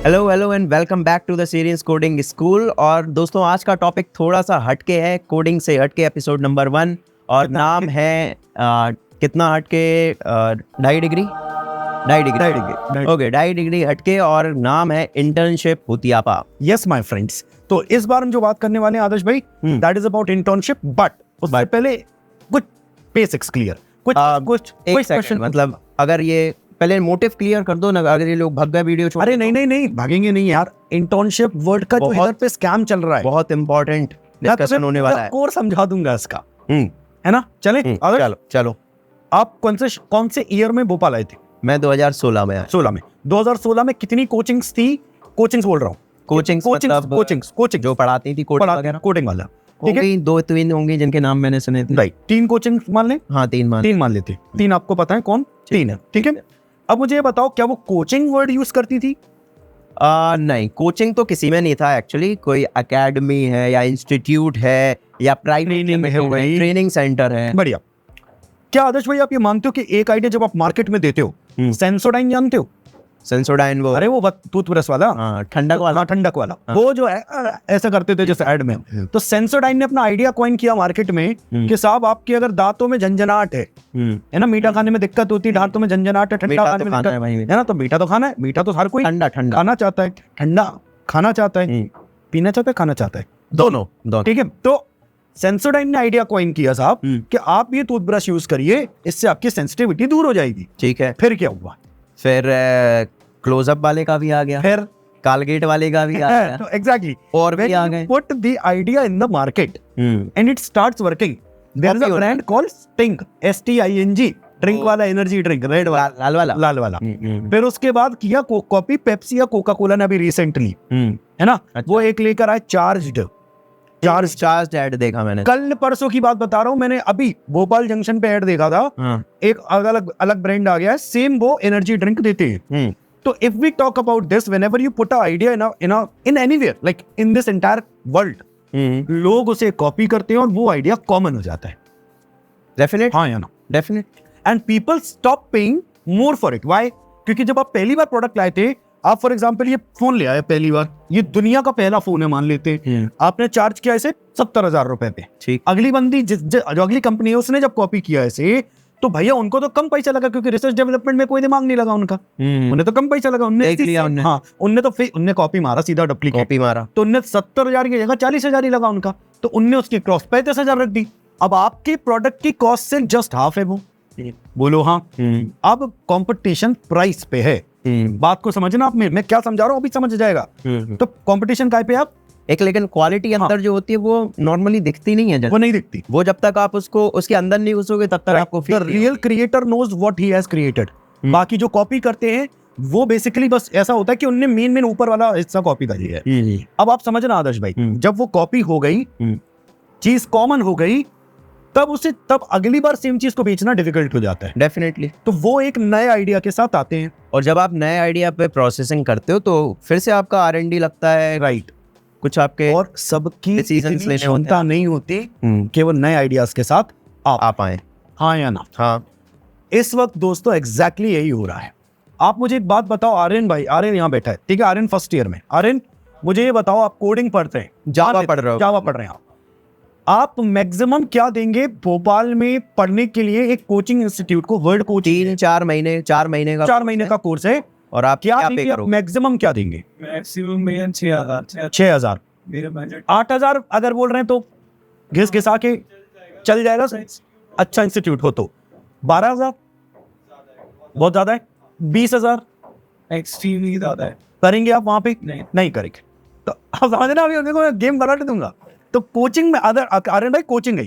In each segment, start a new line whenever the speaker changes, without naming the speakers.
Hello hello and welcome back to the series coding school. और दोस्तों आज का टॉपिक थोड़ा सा हटके है, कोडिंग से हटके, एपिसोड नंबर 1 और नाम है कितना हटके 2.5 डिग्री ओके 2.5 डिग्री हटके और नाम है इंटर्नशिप भूतियापा।
यस माय फ्रेंड्स, तो इस बार हम जो बात करने वाले हैं आदर्श भाई, that is about internship, but उससे पहले कुछ बेसिक्स क्लियर, कुछ क्वेश्चन।
मतलब अगर ये पहले मोटिव क्लियर कर दो ना, अगर ये लोग भाग गए वीडियो छोड़।
अरे नहीं भागेंगे नहीं यार। इंटर्नशिप वर्ड का जो इधर पे स्कैम चल रहा है,
बहुत इंपॉर्टेंट डिस्कशन होने वाला है।
और समझा दूंगा इसका, है ना। चले
चलो।
आप कौन से ईयर में भोपाल आए थे?
मैं 2016 में आया।
2016 में कितनी कोचिंग्स थी? कोचिंग्स बोल रहा हूँ, कोचिंग
जो पढ़ाती थी
कोडिंग वाला, ठीक है।
2-3 होंगी जिनके नाम मैंने सुने थे।
राइट, 3 कोचिंग मान लें।
हाँ, 3
मान लेते। 3 आपको पता है कौन 3 है, ठीक है। अब मुझे ये बताओ, क्या वो कोचिंग वर्ड यूज करती थी?
नहीं, कोचिंग तो किसी में नहीं था एक्चुअली। कोई एकेडमी है या इंस्टीट्यूट है या प्राइवेट ट्रेनिंग सेंटर है।
बढ़िया। क्या आदर्श भाई आप ये मानते हो कि एक आइडिया जब आप मार्केट में देते हो, सेंसोडाइन जानते हो?
सेंसोडाइन, वो
अरे वो टूथब्रश वाला,
ठंडक वाला,
वो जो है ऐसा करते थे जैसे ऐड में। तो सेंसोडाइन ने अपना आइडिया कॉइन किया मार्केट में कि साहब आपके अगर दांतों में झंझनाहट है ना, मीठा खाने में दिक्कत होती है, दांतों में झंझनाहट है, ठंडा खाने में दिक्कत है ना, तो मीठा तो खाना है। मीठा तो हर कोई
ठंडा
खाना चाहता है, ठंडा खाना चाहता है, पीना चाहता है, खाना चाहता है, दोनों, ठीक है। तो सेंसोडाइन ने आइडिया कॉइन किया साहब कि आप ये टूथब्रश यूज करिए, इससे आपकी सेंसिटिविटी दूर हो जाएगी।
ठीक है।
फिर क्या हुआ?
फिर क्लोजअप वाले का भी आ गया, फिर कालगेट वाले का भी आ गया।
तो एग्जैक्टली,
और भी आ गए।
Put the idea in the market and it starts working. There is a brand called Sting, STING, drink वाला, एनर्जी ड्रिंक, रेड वाला, लाल वाला। फिर उसके बाद किया कॉपी पेप्सी या कोका कोला ने अभी रिसेंटली, है ना। वो एक लेकर आए चार्ज ऐड देखा मैंने, कल परसों की बात बता रहा हूँ। मैंने अभी भोपाल जंक्शन पे ऐड देखा था, एक अलग ब्रांड आ गया है, सेम वो एनर्जी ड्रिंक देते हैं। तो if we talk about this, whenever you put a idea in anywhere, like in this entire world, लोग उसे कॉपी करते हैं और वो आइडिया कॉमन हो जाता है।
डेफिनेट,
हाँ या ना?
Definite.
And people stop paying more for it. Why? क्योंकि जब आप पहली बार प्रोडक्ट लाए थे, आप फॉर एग्जाम्पल ये फोन ले आए पहली बार, ये दुनिया का पहला फोन है मान लेते हैं, आपने चार्ज किया इसे 70,000 रुपए पे।
ठीक।
अगली बंदी जो अगली कंपनी है, उसने जब कॉपी किया इसे, तो भैया उनको तो कम पैसा लगा, क्योंकि रिसर्च डेवलपमेंट में कोई दिमाग नहीं लगा उनका। उन्हें तो कम पैसा लगा, उनने कॉपी मारा, सीधा डुप्लीकेट कॉपी मारा, तो उन्हें 70,000 की जगह 40,000 ही लगा उनका, तो उनने उसकी कॉस्ट 35,000 रख दी। अब आपके प्रोडक्ट की कॉस्ट से जस्ट हाफ है वो, बोलो हाँ। अब कंपटीशन प्राइस पे है, बात को समझना आप। मैं क्या समझा रहा हूँ अभी समझ जाएगा। तो कंपटीशन काय पे आप
एक, लेकिन क्वालिटी अंदर जो होती है वो नॉर्मली दिखती नहीं है।
वो नहीं दिखती,
वो जब तक आप उसको उसके अंदर नहीं घुसोगे तब तक आपको
the real creator knows what he has created. बाकी जो कॉपी करते हैं वो बेसिकली बस ऐसा होता है कि उनने मेन ऊपर वाला हिस्सा कॉपी कर लिया है। अब आप समझना आदर्श भाई, जब वो कॉपी हो गई, चीज कॉमन हो गई, तब अगली बार सेम चीज को बेचना डिफिकल्ट हो जाता है।
डेफिनेटली।
तो वो एक नए आइडिया के साथ आते हैं,
और जब आप नए आइडिया पे प्रोसेसिंग करते हो तो फिर से आपका R&D लगता है, राइट। कुछ आपके
और सबकी
डिसीजंस लेने
क्षमता नहीं होती कि वो नए आइडियाज के साथ
आप आए।
हाँ या ना?
हाँ।
इस वक्त दोस्तों एग्जैक्टली यही हो रहा है। आप मुझे एक बात बताओ, आर्यन भाई, आर्यन यहाँ बैठा है, ठीक है, आर्यन फर्स्ट ईयर में। आर्यन मुझे ये बताओ, आप कोडिंग पढ़ते हैं,
जावा पढ़ रहे
हैं आप मैक्सिमम क्या देंगे भोपाल में पढ़ने के लिए? एक कोचिंग इंस्टीट्यूट को, वर्ल्ड कोचिंग,
4 महीने का
कोर्स है,
और आप
क्या देंगे? मैक्सिमम क्या देंगे?
मैक्सिमम 6,000।
6,000,
मेरा बजट
8,000 अगर बोल रहे हैं तो घिसा के चल जाएगा। अच्छा इंस्टीट्यूट हो तो 12,000 बहुत ज्यादा है। 20,000
एक्सट्रीमली ज्यादा है।
करेंगे आप वहां पे?
नहीं
करेंगे। तो आप समझना, अभी उनको मैं गेम बना दूंगा। तो कोचिंग में आर्यन भाई कोचिंग है।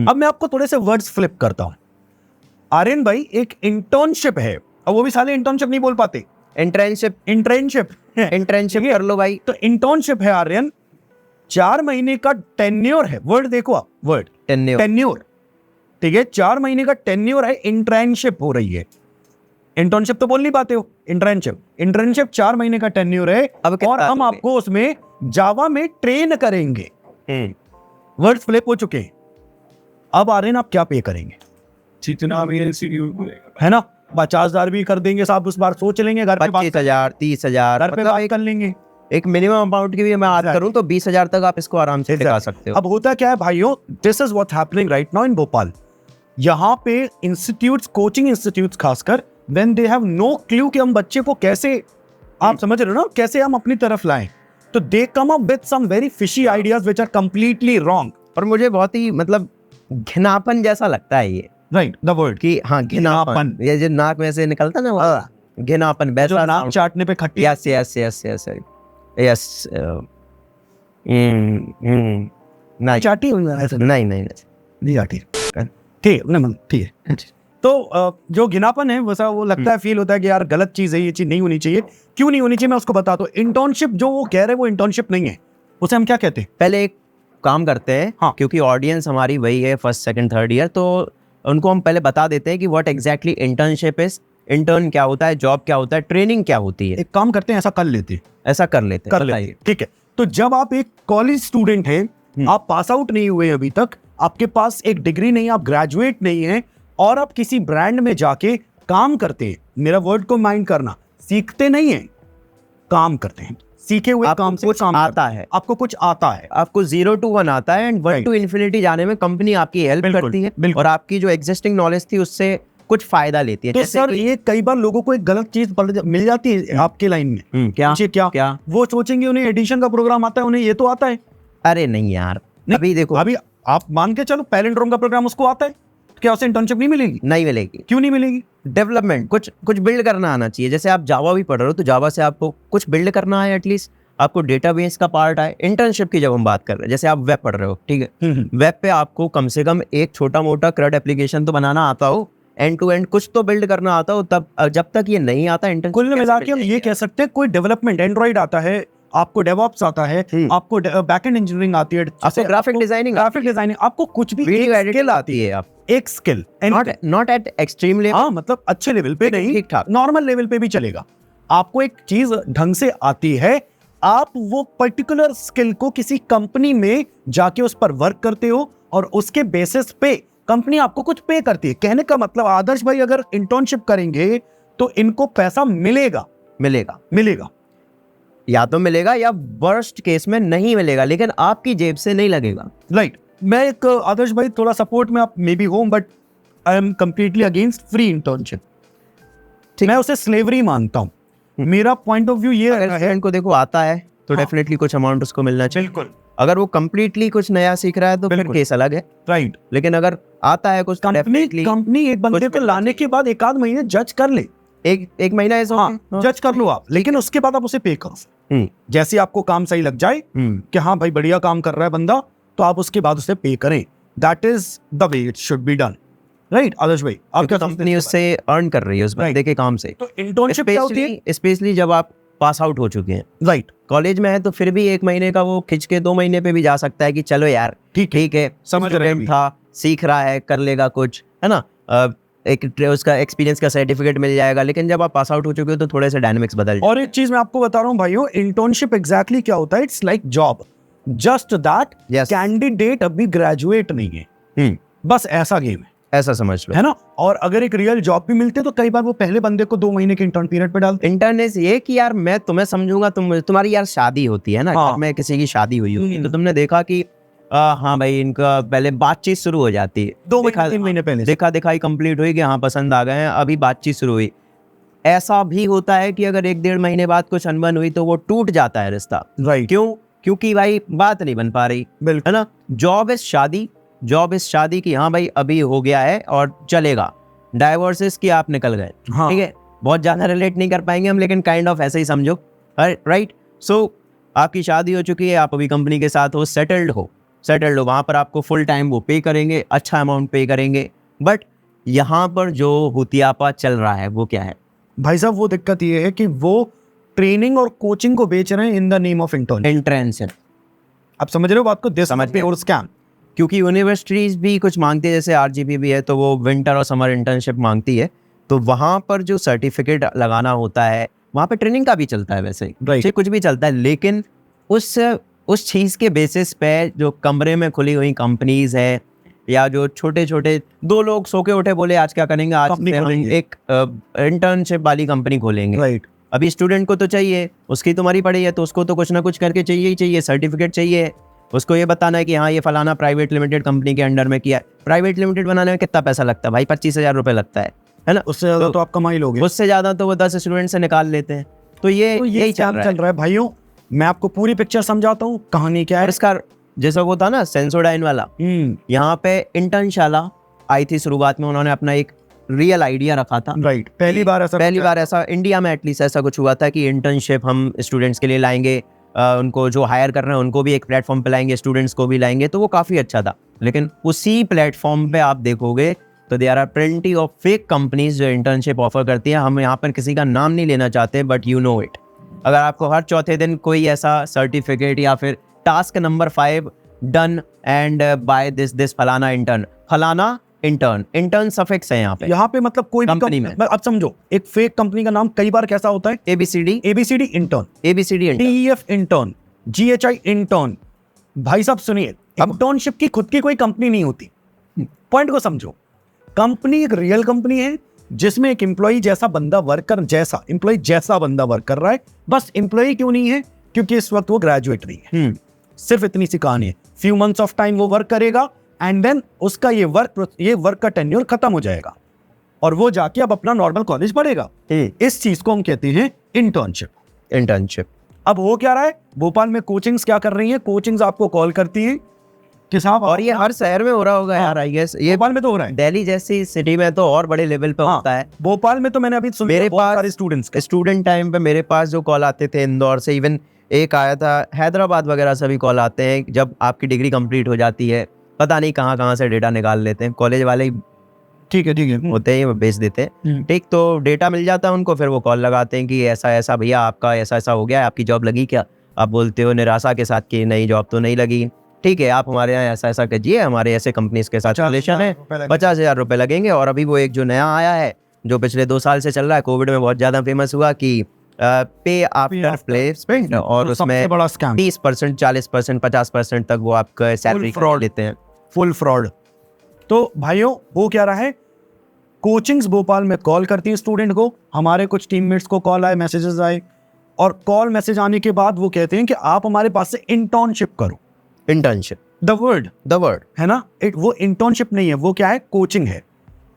अब मैं आपको थोड़े से वर्ड्स फ्लिप करता हूं। आर्यन भाई एक इंटर्नशिप है, और वो भी साले इंटर्नशिप नहीं बोल पाते, इंटर्नशिप
कर लो भाई।
तो इंटर्नशिप है आर्यन, 4 महीने का टेन्योर है। वर्ड देखो आप, वर्ड टेन्योर, ठीक है, 4 महीने का टेन्योर है, इंटर्नशिप हो रही है। इंटर्नशिप तो बोल नहीं पाते हो, इंटर्नशिप 4 महीने का टेन्योर है। और हम आपको उसमें जावा में ट्रेन करेंगे। वर्ड्स फ्लिप हो चुके हैं। अब आर्यन आप क्या पे करेंगे?
जितना भी इंस्टीट्यूट
है ना, 50,000 भी कर देंगे साहब, उस बार सोच लेंगे घर पे
25,000 30,000
घर पे
मतलब
बात कर लेंगे।
एक मिनिमम अमाउंट की भी मैं बात करूं तो 20,000 तक आप इसको आराम से टिका सकते हो।
अब होता क्या है भाइयों, this is what happening right now in Bhopal. यहाँ पे इंस्टीट्यूट्स, कोचिंग इंस्टीट्यूट्स खासकर, when they have no clue कि हम बच्चे को कैसे, आप समझ रहे हो ना, कैसे हम अपनी तरफ लाएं, तो they come up with some very fishy ideas which are completely wrong.
और मुझे बहुत ही मतलब घिनापन जैसा लगता है ये,
राइट द वर्ड
कि हाँ घिनापन, ये जो नाक में से निकलता ना वो घिनापन,
जो
वैसा
नाक चाटने पे खट्टी।
Yes yes yes yes yes नहीं
चाटी हो जाए ऐसा
नहीं नहीं
नहीं चाटी, ठीक है, ठीक है। तो जो घिनापन है वैसा वो लगता है, फील होता है कि यार गलत चीज है, ये चीज नहीं होनी चाहिए। क्यों नहीं होनी चाहिए मैं उसको बताता हूँ। इंटर्नशिप जो वो कह रहे हैं वो इंटर्नशिप नहीं है, उसे हम क्या कहते हैं?
पहले एक काम करते हैं,
हाँ।
क्योंकि ऑडियंस हमारी वही है फर्स्ट सेकंड थर्ड ईयर, तो उनको हम पहले बता देते हैं कि what exactly internship is, intern क्या होता है, जॉब क्या होता है, ट्रेनिंग क्या होती है।
एक काम करते हैं, ऐसा कर लेते हैं,
ऐसा कर लेते हैं।
ठीक है। तो जब आप एक कॉलेज स्टूडेंट हैं, आप पास आउट नहीं हुए अभी तक, आपके पास एक डिग्री नहीं, आप ग्रेजुएट नहीं हैं, और आप किसी ब्रांड में जाके काम करते हैं, मेरा वर्ड को माइंड करना, सीखते नहीं हैं, काम करते हैं। सीखे हुए काम से
कुछ
काम
आता है,
आपको कुछ आता है,
आपको 0 to 1 आता है, एंड 1 to infinity जाने में कंपनी आपकी हेल्प करती है, और आपकी जो एग्जिस्टिंग नॉलेज थी उससे कुछ फायदा लेती है।
तो सर ये कई बार लोगों को एक गलत चीज मिल जाती है आपके लाइन में। क्या वो सोचेंगे उन्हें एडिशन का प्रोग्राम आता है, उन्हें ये तो आता है।
अरे नहीं यार, अभी देखो,
अभी आप मान के चलो पैलिंड्रोम का प्रोग्राम उसको आता है, क्या उसे इंटर्नशिप नहीं मिलेगी?
नहीं मिलेगी।
क्यों नहीं मिलेगी?
डेवलपमेंट, कुछ बिल्ड करना आना चाहिए। जैसे आप जावा भी पढ़ रहे हो तो जावा से आपको कुछ बिल्ड करना है, एटलीस्ट आपको डेटाबेस का पार्ट है। इंटर्नशिप की जब हम बात कर रहे हैं, जैसे आप वेब पढ़ रहे हो, ठीक है, वेब पे आपको कम से कम एक छोटा मोटा CRUD एप्लीकेशन तो बनाना आता हो, एंड टू एंड कुछ तो बिल्ड करना आता हो, तब जब तक ये नहीं आता इंटर्नशिप।
कुल मिला के हम ये कह सकते हैं, कोई डेवलपमेंट, एंड्रॉइड आता है आपको, डेवऑप्स आता है आपको, बैकएंड इंजीनियरिंग आती है
आपको, ग्राफिक डिजाइनिंग,
आपको कुछ भी
वीडियो एडिटिंग आती है, आप
एक skill,
not at extreme level,
हाँ मतलब अच्छे लेवल पे नहीं,
ठीक ठाक
नॉर्मल लेवल पे भी चलेगा। आपको एक चीज ढंग से आती है, आप वो पर्टिकुलर स्किल को किसी कंपनी में जाके उस पर वर्क करते हो, और उसके बेसिस पे कंपनी आपको कुछ पे करती है। कहने का मतलब आदर्श भाई अगर इंटर्नशिप करेंगे तो इनको पैसा मिलेगा,
या तो मिलेगा, या वर्स्ट केस में नहीं मिलेगा, लेकिन आपकी जेब से नहीं लगेगा।
राइट। मैं एक आदर्श भाई थोड़ा सपोर्ट में आप मे बी हो, but I am completely against free internship. मैं उसे स्लेवरी मानता हूँ। मेरा पॉइंट ऑफ व्यू ये है,
इनको देखो आता है तो डेफिनेटली कुछ अमाउंट उसको मिलना चाहिए।
बिल्कुल।
अगर वो कंप्लीटली कुछ नया सीख रहा है तो फिर केस अलग है।
राइट।
लेकिन अगर आता है कुछ,
कंपनी एक बंदे को लाने के बाद एक आध महीने जज कर ले,
एक महीना ऐसा
जज कर लो आप, लेकिन उसके बाद आप उसे पे करो। जैसे आपको काम सही लग जाए कि हाँ भाई बढ़िया काम कर रहा है बंदा, तो आप उसके बाद उसे पे करें। That is the way it should be done. Right Adarsh भाई, आपका
कंपनी उससे अर्न कर रही है उस बंदे के काम से।
तो इंटर्नशिप क्या होती है?
स्पेशली जब आप पास आउट हो चुके हैं,
राइट,
कॉलेज में है, तो फिर भी 1 महीने का वो खिंच के 2 महीने पे भी जा सकता है कि चलो यार ठीक है,
समझ रहे हैं,
था, सीख रहा है, कर लेगा कुछ, है ना, एक उसका एक्सपीरियंस का सर्टिफिकेट मिल जाएगा। लेकिन जब आप पास आउट हो चुके हो तो थोड़े से डायनामिक्स बदल।
और एक चीज मैं आपको बता रहा हूँ भाइयों, इंटर्नशिप एग्जैक्टली क्या होता है? It's like job, just that candidate अभी ग्रेजुएट नहीं है, बस ऐसा गेम है,
ऐसा समझ लो,
है ना। और अगर एक रियल जॉब भी मिलते तो कई बार वो पहले बंदे को 2 महीने के इंटर्न पीरियड पे डालते।
इंटर्न ये कि यार मैं तुम्हें समझूंगा, तुम्हारी यार शादी होती है ना, घर में किसी की शादी हुई होती है, तो तुमने देखा कि हाँ भाई इनका पहले बातचीत शुरू हो जाती है
2-3 महीने पहले,
देखा दिखाई कंप्लीट हुई कि हाँ पसंद आ गए हैं, अभी बातचीत शुरू हुई। ऐसा भी होता है कि अगर 1-1.5 महीने बाद कुछ अनबन हुई तो वो टूट जाता है रिश्ता।
राइट।
क्यों? क्योंकि भाई बात नहीं बन पा रही, है ना। जॉब इज शादी की, हाँ भाई अभी हो गया है और चलेगा। डाइवोर्सेस की आप निकल गए, ठीक है, बहुत ज्यादा रिलेट नहीं कर पाएंगे हम, लेकिन काइंड ऑफ ऐसे ही समझो, राइट। सो आपकी शादी हो चुकी है, आप अभी कंपनी के साथ हो, सेटल्ड हो, वहाँ पर आपको फुल टाइम वो पे करेंगे, अच्छा अमाउंट पे करेंगे। बट यहाँ पर जो हुतियापा चल रहा है वो क्या है
भाई साहब? वो दिक्कत ये है कि वो ट्रेनिंग और कोचिंग को बेच रहे हैं in the name of
entrance.
आप समझ रहे हो बात को?
समझ
और स्कैम।
क्योंकि यूनिवर्सिटीज भी कुछ मांगती है, जैसे RGP भी है तो वो विंटर और समर इंटर्नशिप मांगती है, तो वहाँ पर जो सर्टिफिकेट लगाना होता है, वहाँ पे ट्रेनिंग का भी चलता है, वैसे कुछ भी चलता है, लेकिन उस चीज़ के बेसिस पे जो कमरे में खुली हुई कंपनीज है, या जो छोटे छोटे 2 लोग सो के उठे बोले आज क्या करेंगे, आज
कंपनी
से हम
खोलेंगे।
एक इंटर्नशिप वाली कंपनी खोलेंगे।
राइट।
अभी स्टूडेंट को तो चाहिए, उसकी तुम्हारी पड़ी है तो उसको तो कुछ ना कुछ करके चाहिए ही चाहिए, सर्टिफिकेट चाहिए। उसको ये बताना है कि हाँ ये फलाना प्राइवेट लिमिटेड कंपनी के अंडर में किया है। प्राइवेट लिमिटेड बनाने में कितना पैसा लगता है भाई? 25,000 रुपये लगता है ना?
उससे ज्यादा तो आप कमाई लोगे।
उससे ज़्यादा तो वो 10 स्टूडेंट से निकाल लेते हैं। तो
ये
यही
चल रहा है भाइयों। मैं आपको पूरी पिक्चर समझाता हूँ, कहानी क्या है।
और इसका जैसा वो था ना सेंसोडाइन वाला, यहाँ पे इंटर्नशाला आई थी शुरुआत में, उन्होंने अपना एक रियल आइडिया रखा था।
राइट। पहली बार ऐसा
इंडिया में एटलीस्ट ऐसा कुछ हुआ था कि इंटर्नशिप हम स्टूडेंट्स के लिए लाएंगे, उनको जो हायर कर रहे हैं उनको भी एक प्लेटफॉर्म पे लाएंगे, स्टूडेंट्स को भी लाएंगे, तो वो काफ़ी अच्छा था। लेकिन उसी प्लेटफॉर्म पे आप देखोगे तो there are plenty of fake companies जो इंटर्नशिप ऑफर करती हैं। हम यहाँ पर किसी का नाम नहीं लेना चाहते, बट यू नो इट। अगर आपको हर चौथे दिन कोई ऐसा सर्टिफिकेट या फिर task number 5 done and by this फलाना इंटर्न सफिक्स है यहाँ पे
मतलब कोई
कंपनी में।
अब समझो, एक फेक कंपनी का नाम कई बार कैसा होता है?
ABCD
intern,
intern,
TEF intern, GHI intern. भाई साहब सुनिए, इंटर्नशिप की खुद की कोई कंपनी नहीं होती। पॉइंट को समझो। कंपनी एक रियल कंपनी है जिसमें एक एम्प्लॉय जैसा बंदा वर्क कर रहा है। बस एम्प्लॉय क्यों नहीं है? क्योंकि इस वक्त वो ग्रेजुएट नहीं है। सिर्फ इतनी सी कहानी है। फ्यू मंथ्स ऑफ टाइम वो वर्क करेगा एंड देन उसका ये वर्क का टेन्योर खत्म हो जाएगा और वो जाके अब अपना नॉर्मल कॉलेज पढ़ेगा। इस चीज को हम कहते हैं इंटर्नशिप। अब हो क्या रहा है, भोपाल में कोचिंग्स क्या कर रही हैं? कोचिंग्स आपको कॉल करती हैं कि साहब, और
ये हर शहर में हो रहा होगा यार, आई गेस। ये
भोपाल में तो हो रहा है,
दिल्ली जैसी सिटी में तो और बड़े लेवल पे होता है।
भोपाल में तो मैंने अभी
मेरे पास
सारे
स्टूडेंट टाइम पे मेरे पास जो कॉल आते थे इंदौर से, इवन एक आया था हैदराबाद वगैरह से भी कॉल आते हैं। जब आपकी डिग्री कंप्लीट हो जाती है, पता नहीं कहाँ से डेटा निकाल लेते हैं कॉलेज वाले ही,
ठीक है
होते हैं, बेच देते हैं। ठीक, तो डेटा मिल जाता है उनको, फिर वो कॉल लगाते हैं कि ऐसा भैया आपका ऐसा हो गया है, आपकी जॉब लगी क्या? आप बोलते हो निराशा के साथ कि नहीं, जॉब तो नहीं लगी। ठीक है, आप हमारे यहाँ ऐसा कीजिए, हमारे ऐसे कंपनीज के साथ रिलेशन है, 50,000 रुपये लगेंगे। और अभी वो एक जो नया आया है जो पिछले 2 साल से चल रहा है, कोविड में बहुत ज़्यादा फेमस हुआ, कि पे आफ्टर प्लेसमेंट, और उसमें 30%, 40%, 50% तक वो आपका सैलरी फ्रॉड लेते हैं।
Full fraud. तो भाइयों हो क्या रहा है, कोचिंग्स भोपाल में कॉल करती हैं स्टूडेंट को। हमारे कुछ टीममेट्स को कॉल आए, मैसेजेस आए, और कॉल मैसेज आने के बाद वो कहते हैं कि आप हमारे पास से इंटर्नशिप करो।
इंटर्नशिप,
द वर्ड है ना, वो इंटर्नशिप नहीं है, वो क्या है, कोचिंग है।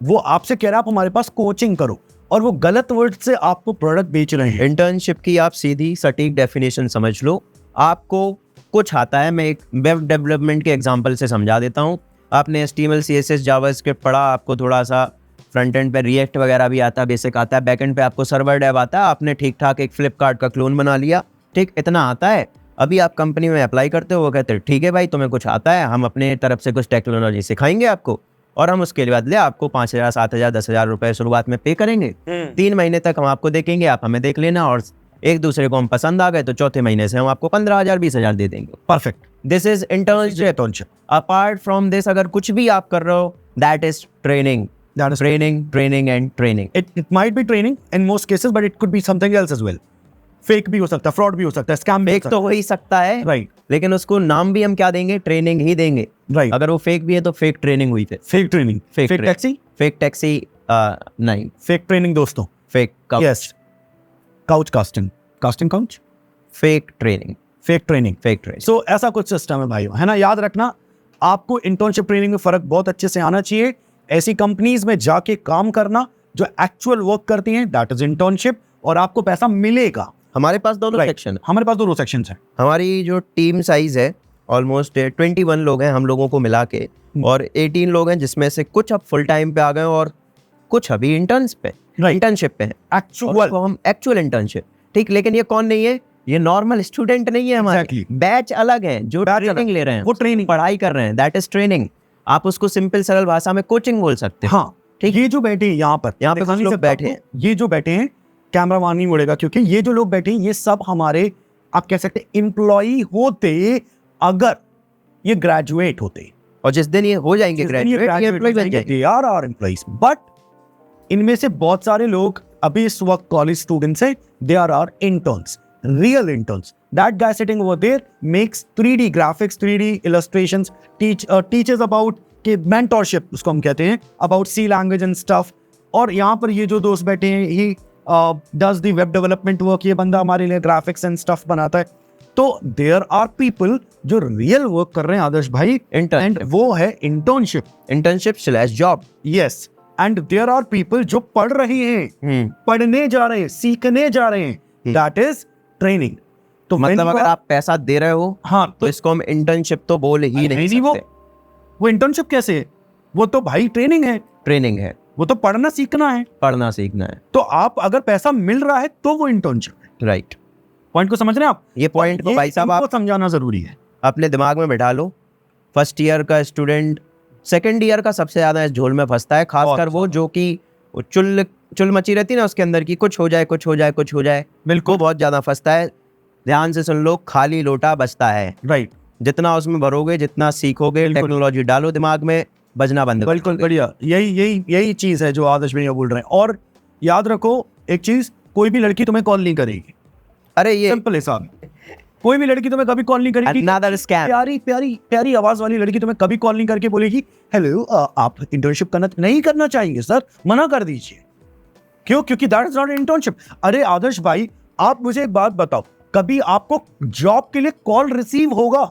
वो आपसे कह रहा है आप हमारे पास कोचिंग करो, और वो गलत वर्ड से आपको प्रोडक्ट बेच रहे हैं।
इंटर्नशिप की आप सीधी सटीक डेफिनेशन समझ लो। आपको कुछ आता है, मैं एक वेब डेवलपमेंट के एग्जांपल से समझा देता हूँ। आपने HTML CSS जावास्क्रिप्ट पढ़ा, आपको थोड़ा सा फ्रंट एंड पे रिएक्ट वगैरह भी आता है, बेसिक आता है। बैक एंड पे आपको सर्वर डेव आता है, आपने ठीक ठाक एक फ्लिपकार्ट का क्लोन बना लिया, ठीक, इतना आता है। अभी आप कंपनी में अप्लाई करते हो, वो कहते हैं ठीक है भाई तुम्हें कुछ आता है, हम अपने तरफ से कुछ टेक्नोलॉजी सिखाएंगे आपको, और हम उसके बदले आपको 5,000, 7,000, 10,000 रुपये शुरुआत में पे करेंगे। 3 महीने तक हम आपको देखेंगे, आप हमें देख लेना, और एक दूसरे को हम पसंद आ गए तो चौथे महीने से हम आपको 15,000, 20,000 दे देंगे।
Perfect.
This is internship. Apart from this, अगर कुछ भी आप कर रहे हो, that is training and training.
It might be training in most cases, but it could be something else as well. Fake भी हो सकता है, फ्रॉड भी हो सकता है, स्कैम भी
फेक तो हो ही सकता है,
राइट।
लेकिन उसको नाम भी हम क्या देंगे, ट्रेनिंग ही देंगे,
राइट।
अगर वो फेक भी है तो फेक ट्रेनिंग हुई,
फेक ट्रेनिंग, फेक टैक्सी
नहीं,
फेक ट्रेनिंग दोस्तों,
fake
yes, couch casting couch,
fake training.
So ऐसा कुछ सिस्टम है भाइयों, है ना। याद रखना, आपको इंटर्नशिप ट्रेनिंग में फर्क बहुत अच्छे से आना चाहिए। ऐसी कंपनीज में जाके काम करना जो एक्चुअल वर्क करती हैं, दैट इज इंटर्नशिप, और आपको पैसा मिलेगा।
हमारे पास दोनों सेक्शन,
हमारे पास दोनों सेक्शंस हैं।
हमारी जो टीम साइज है ऑलमोस्ट 21 लोग हैं हम लोगों को मिला के, और 18 लोग हैं जिसमें से कुछ अब फुल टाइम पे आ गए और कुछ अभी इंटर्नशिप पे हैं, एक्चुअल इंटर्नशिप, ठीक। लेकिन ये कौन नहीं है, ये नॉर्मल स्टूडेंट नहीं है हमारे, बैच अलग है जो ट्रेनिंग ले रहे हैं,
वो ट्रेनिंग
पढ़ाई कर रहे हैं, दैट इज ट्रेनिंग। आप उसको सिंपल सरल भाषा में कोचिंग बोल सकते हैं।
हाँ, ठीक। ये जो बैठे हैं यहाँ पे
कुछ लोग बैठे हैं,
ये जो बैठे हैं, कैमरा मान नहीं मुड़ेगा, क्योंकि ये जो लोग बैठे हैं ये सब हमारे, आप कह सकते हैं, एम्प्लॉई होते अगर ये ग्रेजुएट होते,
और जिस दिन ये हो जाएंगे
एम्प्लॉइज। बट इनमें से बहुत सारे लोग अभी इस वक्त कॉलेज स्टूडेंट्स हैं, they are interns, real interns. That guy sitting over there makes 3D graphics, 3D illustrations, teaches about कि मेंटोरशिप उसको हम कहते हैं, about C language and stuff. और यहाँ पर ये जो दोस्त बैठे हैं, he does the web development work, ये बंदा हमारे लिए ग्राफिक्स एंड स्टफ बनाता है। तो देयर आर पीपल जो रियल वर्क कर रहे हैं आदर्श भाई, एंड वो है internship
slash job.
Yes, and there are people जो पढ़ रहे हैं, पढ़ने जा रहे हैं, सीखने जा रहे हैं, दैट इज ट्रेनिंग। तो
मतलब अगर आप पैसा दे रहे हो,
हाँ,
तो इसको हम इंटर्नशिप तो बोल ही नहीं सकते।
वो इंटर्नशिप कैसे है? वो तो भाई ट्रेनिंग है, वो तो पढ़ना सीखना है। तो आप अगर पैसा मिल रहा है तो वो इंटर्नशिप है।
राइट,
पॉइंट को समझ रहे हैं आप?
ये पॉइंट को भाई साहब आप
समझाना जरूरी है,
अपने दिमाग में बैठा लो। फर्स्ट ईयर का स्टूडेंट सेकंड ईयर का सबसे ज्यादा इस झोल में फंसता है, खासकर वो जो कि चुल मची रहती है ना उसके अंदर की, कुछ हो जाए। बिल्कुल, बहुत ज्यादा फंसता है। ध्यान से सुन लो, खाली लोटा बचता है।
राइट,
जितना उसमें भरोगे, जितना सीखोगे, टेक्नोलॉजी डालो दिमाग में, बजना बंद।
बिल्कुल बढ़िया, यही चीज है जो आदर्श भैया बोल रहे हैं। और याद रखो एक चीज, कोई भी लड़की तुम्हें कॉल नहीं करेगी।
अरे ये
सिंपल हिसाब, कोई भी लड़की तुम्हें कभी कॉल नहीं करेगी।
Another scam।
प्यारी प्यारी प्यारी आवाज वाली लड़की तुम्हें कभी कॉल नहीं करके बोलेगी हेलो आप इंटर्नशिप नहीं करना चाहेंगे सर, मना कर दीजिए। क्यों? क्योंकि दैट इज नॉट इंटर्नशिप। अरे आदर्श भाई, आप मुझे एक बात बताओ, कभी आपको जॉब के लिए कॉल रिसीव होगा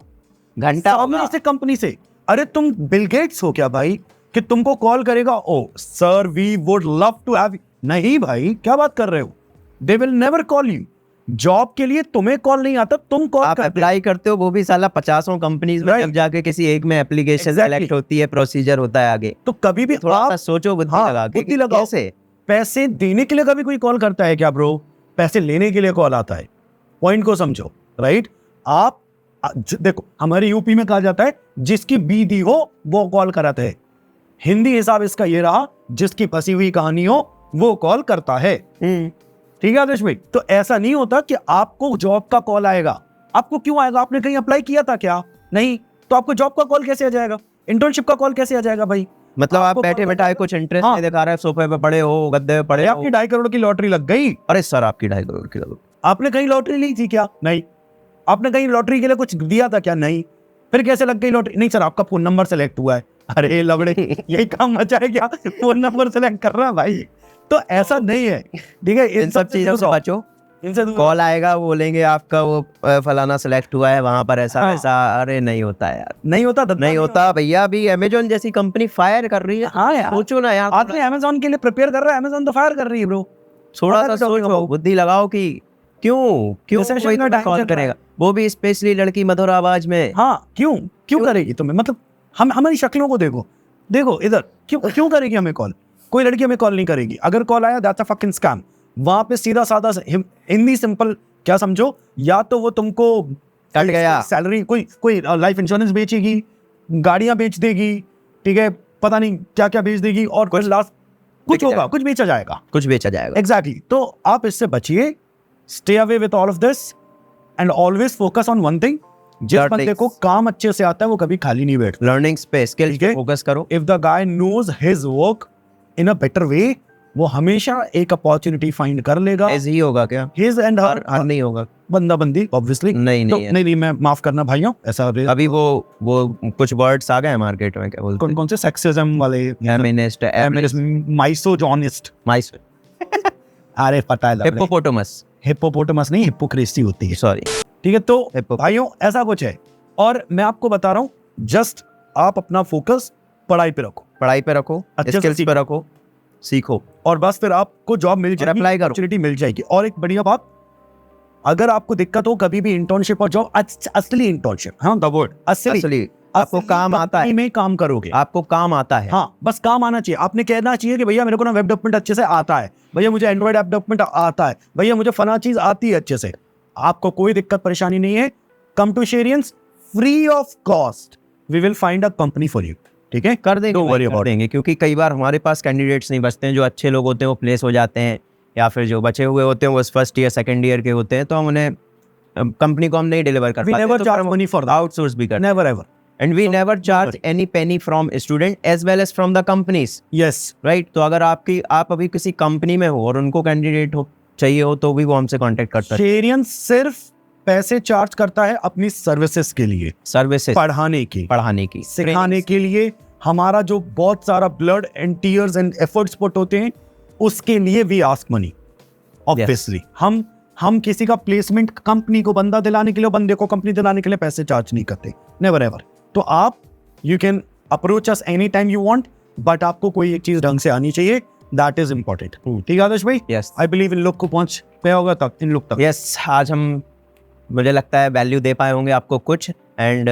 घंटा
से कंपनी से? अरे तुम बिल गेट्स हो क्या भाई कि तुमको कॉल करेगा, oh sir we would love to have. नहीं भाई, क्या बात कर रहे हो? They will never call you. Job के लिए तुम्हें कॉल नहीं आता, तुम कॉल
अप्लाई करते हो, वो भी साला 50 कंपनीज में, जब जाके किसी एक में एप्लीकेशन सेलेक्ट होती है, प्रोसीजर होता है आगे।
तो कभी भी
थोड़ा सा सोचो, बुद्धि लगा के,
बुद्धि लगाओ।
कैसे
पैसे देने के लिए कभी कोई कॉल करता है क्या ब्रो? पैसे लेने के लिए कॉल आता है। पॉइंट को समझो, राइट? आप देखो, हमारे यूपी में कहा जाता है जिसकी बीदी हो वो कॉल कराते हैं। हिंदी हिसाब इसका ये रहा, जिसकी फंसी हुई कहानी हो वो कॉल करता है। ठीक है आदेश भाई? तो ऐसा नहीं होता कि आपको जॉब का कॉल आएगा। आपको क्यों आएगा? आपने कहीं अप्लाई किया था क्या? नहीं, तो आपको जॉब का कॉल कैसे आ जाएगा? इंटर्नशिप का कॉल कैसे आ जाएगा भाई?
मतलब आप बैठे बैठाए कुछ इंटरेस्ट नहीं दिखा रहे, सोफे पे पड़े हो, गद्दे पे पड़े हो,
आपकी 2.5 करोड़ की लॉटरी लग गई।
अरे सर, आपकी 2.5 करोड़ की लग,
आपने कहीं लॉटरी ली थी क्या? नहीं। आपने कहीं लॉटरी के लिए कुछ दिया था क्या? नहीं। फिर कैसे लग गई लॉटरी? नहीं सर, आपका फोन नंबर सेलेक्ट हुआ है। अरे लवड़े, यही काम मचा है क्या? फोन नंबर सेलेक्ट कर रहा भाई। तो ऐसा नहीं है, ठीक है?
इन सब चीजों से बचो।
इनसे
कॉल आएगा, बोलेंगे आपका वो फलाना सेलेक्ट हुआ है, वहां पर ऐसा वैसा। अरे नहीं होता यार,
नहीं होता
भैया। अभी अमेजोन जैसी कंपनी फायर कर रही है।
हाँ यार,
सोचो ना यार,
आदमी अमेजोन के लिए प्रिपेयर कर रहा है, अमेजोन तो फायर कर रही है ब्रो।
थोड़ा सा सोचो, बुद्धि लगाओ कि क्यों कोई तुम्हें कॉल करेगा, वो भी स्पेशली लड़की मधुर आवाज में।
हाँ, क्यों करेगी तुम्हें? मतलब हमारी शक्लों को देखो इधर, क्यों करेगी हमें कॉल? कोई लड़की हमें कॉल नहीं करेगी। अगर कॉल आया, दैट्स अ फकिंग स्कैम। वहां पे सीधा साधा हिंदी सिंपल क्या समझो, या तो वो तुमको
कट गया
सैलरी, कोई लाइफ इंश्योरेंस बेचेगी, गाड़ियां बेच देगी, ठीक है, पता नहीं क्या क्या बेच देगी, और कुछ लास्ट कुछ होगा, कुछ बेचा जाएगा। एग्जैक्टली। तो आप इससे बचिए, stay away with all of this and always focus on one thing. जिस बंदे को काम अच्छे से आता है वो कभी खाली नहीं बैठता।
लर्निंग्स पे, स्किल्स पे फोकस करो।
If the guy knows his work in a better way, वो हमेशा एक अपॉर्चुनिटी फाइंड कर लेगा।
ऐसे ही होगा क्या?
हिज एंड हर
नहीं होगा,
बंदा बंदी ऑब्वियसली नहीं, मैं माफ करना भाइयों, ऐसा
अभी वो कुछ वर्ड्स आ गए मार्केट में, क्या बोलते हैं?
कौन से? सेक्सिज्म वाले,
फेमिनिस्ट,
माइसोजॉनिस्ट। अरे पता है, हिप्पोपोटामस नहीं, हिप्पोक्रेसी होती है,
सॉरी।
ठीक है, तो भाइयों ऐसा कुछ है। और मैं आपको बता रहा हूँ, जस्ट आप अपना फोकस पढ़ाई पे रखो, स्किल्स पे रखो, सीखो, और बस फिर आपको जॉब मिल जाएगी,
अप्लाई करो,
अपॉर्चुनिटी मिल जाएगी। और एक बढ़िया बात, अगर आपको दिक्कत हो कभी भी इंटर्नशिप और जॉब, असली इंटर्नशिप, हाँ द वर्ड असली, आपको काम आता है, में काम करोगे, आपको काम आता है। हाँ, बस काम आना चाहिए। आपने कहना चाहिए कि भैया मेरे को ना वेब डेवलपमेंट अच्छे से आता है, भैया मुझे एंड्रॉइड ऐप डेवलपमेंट आता है, भैया मुझे फला चीज आती है अच्छे से। आपको कोई दिक्कत परेशानी नहीं है। Come to Sheryians, free of cost we will find a company for you. ठीक है, कर देंगे,
क्योंकि कई बार हमारे पास कैंडिडेट्स नहीं बचते हैं। जो अच्छे लोग होते हैं वो प्लेस हो जाते हैं, या फिर जो बचे हुए होते हैं वो फर्स्ट ईयर सेकंड ईयर के होते हैं, तो हम उन्हें कंपनी को हम नहीं डिलीवर कर पाते।
Never charge money for
outsource भी करते हैं,
never ever,
and we never charge any penny from student as well as from the companies.
Yes,
right. तो अगर आप अभी किसी कंपनी में हो और उनको कैंडिडेट चाहिए हो, तो भी वो हमसे कॉन्टेक्ट कर सकते हैं।
शेरियन सिर्फ पैसे चार्ज करता है अपनी सर्विसेज के लिए,
सर्विसेज,
पढ़ाने की,
सिखाने
के लिए, हमारा जो बहुत सारा blood and tears and efforts put होते हैं, उसके लिए वी आस्क मनी ऑब्वियसली। हम किसी का प्लेसमेंट कंपनी को बंदा दिलाने के लिए, बंदे को कंपनी दिलाने के लिए पैसे चार्ज नहीं करते, नेवर एवर। तो आप you can approach us any time you want, but आपको कोई एक चीज ढंग से आनी चाहिए, दैट इज इंपॉर्टेंट। ठीक है आदर्श भाई?
यस
आई बिलीव इन लोग को पहुंच पे होगा तक, इन लोग तक।
यस, आज हम मुझे लगता है वैल्यू दे पाए होंगे आपको कुछ, एंड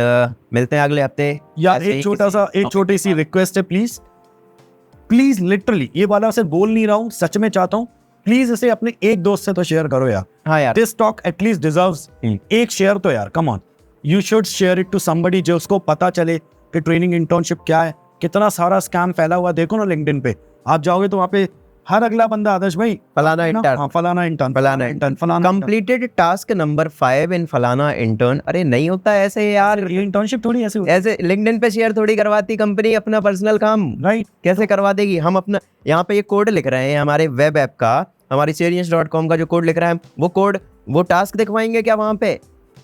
मिलते हैं अगले हफ्ते।
यार
ऐसे ही
एक छोटी सी रिक्वेस्ट है, प्लीज लिटरली ये वाला से बोल नहीं रहा हूँ, सच में चाहता हूँ, प्लीज इसे अपने एक दोस्त से तो शेयर करो यार।
हाँ यार,
दिस टॉक एटलीस्ट डिजर्व्स एक शेयर तो यार, come on, you should share it to somebody, जो उसको पता चले कि ट्रेनिंग इंटर्नशिप क्या है। कितना सारा स्कैम फैला हुआ, देखो ना लिंक्डइन पे आप जाओगे तो वहाँ पे हर अगला बंदा आदर्श भाई
फलाना इंटर्न,
हाँ, फलाना इंटर्न,
कंप्लीटेड टास्क नंबर 5 इन फलाना इंटर्न। अरे नहीं होता ऐसे यार,
ये इंटर्नशिप थोड़ी ऐसे होती
ऐसे लिंक्डइन पे शेयर थोड़ी करवाती कंपनी अपना पर्सनल काम,
राइट?
कैसे करवा देगी? हम अपना यहाँ पे ये कोड लिख रहे हैं हमारे वेब ऐप का, हमारी serience.com का जो कोड लिख रहा है, वो कोड, वो टास्क दिखवाएंगे क्या वहाँ पे?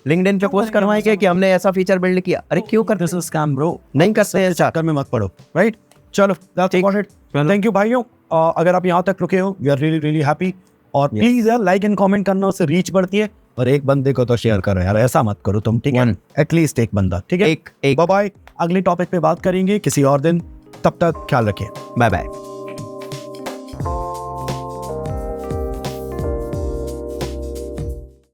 लिंक्डइन पे पोस्ट करवाएंगे कि हमने ऐसा फीचर बिल्ड किया? अरे क्यों करते हो स्कैम ब्रो? नहीं करते हैं,
चक्कर में मत पड़ो, राइट? चलो, that's about it. Thank you भाइयों, अगर आप यहाँ तक रुके हो, we are really really happy. और प्लीज यार लाइक एंड कमेंट करना, उससे रीच बढ़ती है। और एक बंदे को तो शेयर करो यार, ऐसा मत करो तुम, ठीक है? एटलीस्ट एक बंदा, ठीक है?
एक
बाय बाय, अगले टॉपिक पे बात करेंगे किसी और दिन, तब तक ख्याल रखिए,
बाय बाय।